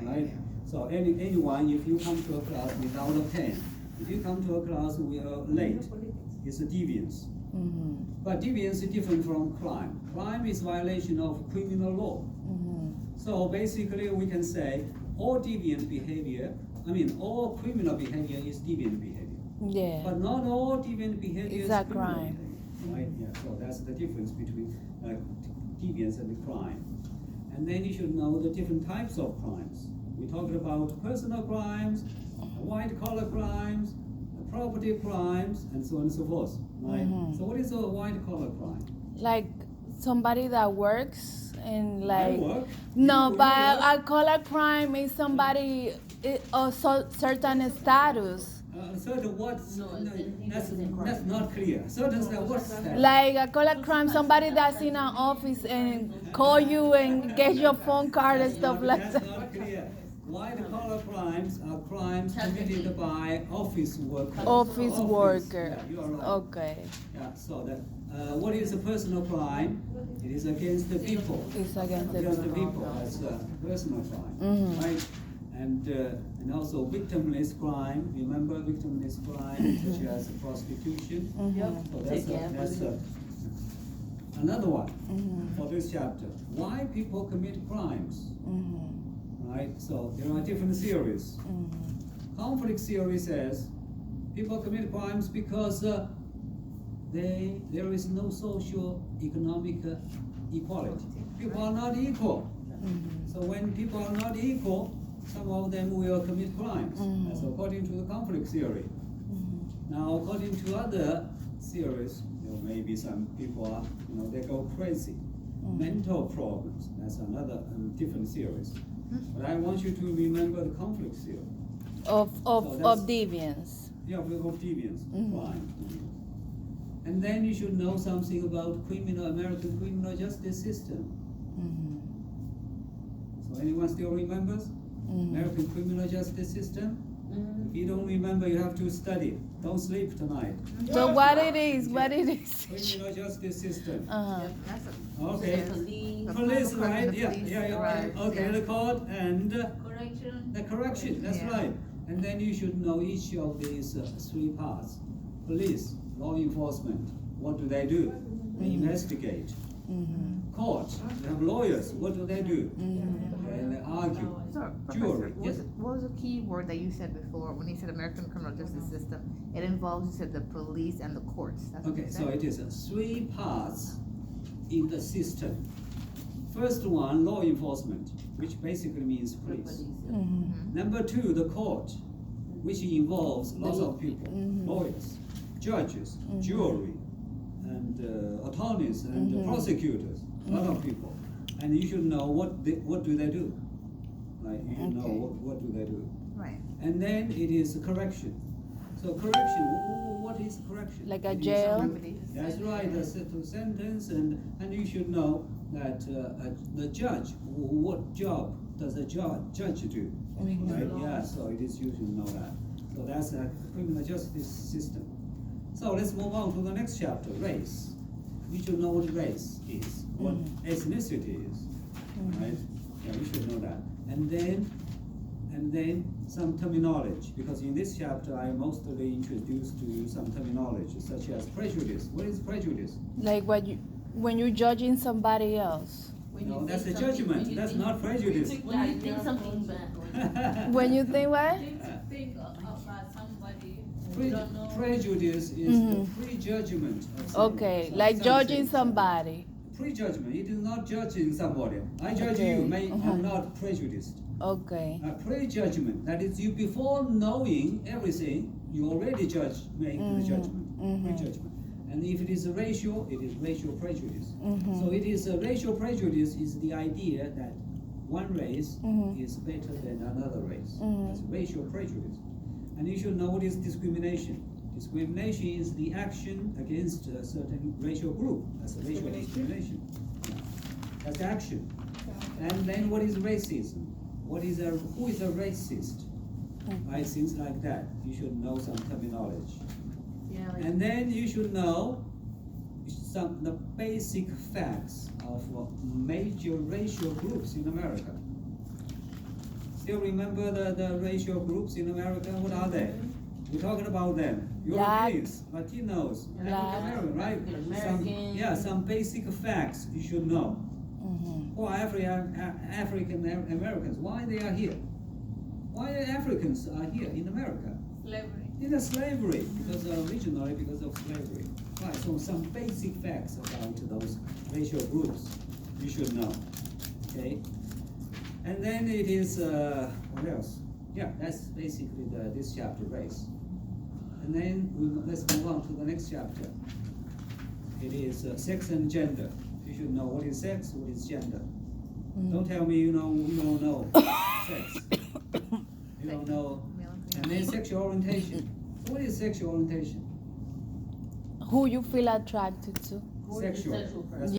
right? So anyone, if you come to a class without a pen, if you come to a class late, it's a deviance. But deviance is different from crime. Crime is violation of criminal law. So basically we can say all deviant behavior, all criminal behavior is deviant behavior. Yeah. But not all deviant behavior Is is a criminal crime. behavior, right? Yeah, so that's the difference between deviance and the crime. And then you should know the different types of crimes. We talked about personal crimes, white-collar crimes, property crimes, and so on and so forth, right? So what is a white-collar crime? Like somebody that works and like work? no, You but work? a color crime is somebody of certain status. Certain what? That's not clear. Certain what's that? Like a color crime, somebody that's in an office and call you and get your phone card and stuff like That's that. not clear. White-collar crimes are crimes committed by office workers. Office worker. Yeah, you are right. Okay. Yeah, so that what is a personal crime? It is against the people. It's against the Against the people. people. That's a personal crime, right? And also victimless crime. Remember victimless crime, such as prostitution. So that's another one for this chapter. Why people commit crimes? Right? So there are different theories. Conflict theory says people commit crimes because there is no social economic equality. People are not equal. So when people are not equal, some of them will commit crimes. That's according to the conflict theory. Now, according to other theories, maybe some people are, they go crazy. Mental problems. That's another different theories. But I want you to remember the conflict theory. Of that's- deviance. Yeah, of deviance, crime. And then you should know something about American criminal justice system. So anyone still remembers American criminal justice system? If you don't remember, you have to study. Don't sleep tonight. So what it is? Criminal justice system. That's Okay. Police, right? Yeah. Right. Okay, the court and Correction. the correction. That's Yeah. right. And then you should know each of these three parts. Police, law enforcement. What do they do? They investigate. Court, they have lawyers. What do they do? And they argue. So, Jury, Professor, yes. what was the key word that you said before when you said American criminal justice system? It involves, you said, the police and the courts. That's what Okay, you so said? it is three parts in the system. First one, law enforcement, which basically means police. Number two, the court, which involves lots of people, lawyers, judges, jury, and attorneys and prosecutors, a lot of people. And you should know what do they do. Like you should know Okay. what do they do. Right. And then it is correction. So correction, what is correction? Like a It is jail? Remedy. That's right, a sentence, and you should know that the judge, what job does a judge do? Right? Yeah, so it is you should know that. So that's a criminal justice system. So let's move on to the next chapter, race. You should know what race is, what ethnicity is, right? Yeah, you should know that. And then some terminology, because in this chapter I mostly introduced to you some terminology, such as prejudice. What is prejudice? Like when you're judging somebody else. No, that's a judgment. That's not prejudice. When you think something bad. When you think what? Think about somebody you don't know. Prejudice is the prejudgment of Okay, like judging somebody. Prejudgment. It is not judging somebody. I judge Okay. you. I'm not prejudiced. Okay. Prejudgment. That is, you before knowing everything, you already make the judgment. Prejudgment. And if it is a racial, it is racial prejudice. So it is a racial prejudice is the idea that one race is better than another race. That's racial prejudice. And you should know what is discrimination. Discrimination is the action against a certain racial group. That's a racial discrimination. That's action. And then what is racism? Who is a racist? Right, things like that. You should know some terminology. Yeah, like And then you should know the basic facts of major racial groups in America. Still remember the racial groups in America? What are they? We're talking about them. Black. Europeans, Latinos, Black. African American, right? Some basic facts you should know. Who are African Americans? Why they are here? Why Africans are here in America? Slavery. In the slavery, because originally because of slavery. Right, so some basic facts about those racial groups you should know. Okay? And then it is, what else? Yeah, that's basically this chapter, race. And then let's move on to the next chapter. It is sex and gender. You should know what is sex, what is gender. Don't tell me you don't know sex. You don't know. And then sexual orientation. So what is sexual orientation? Who you feel attracted to? Sexual. Sexual. That's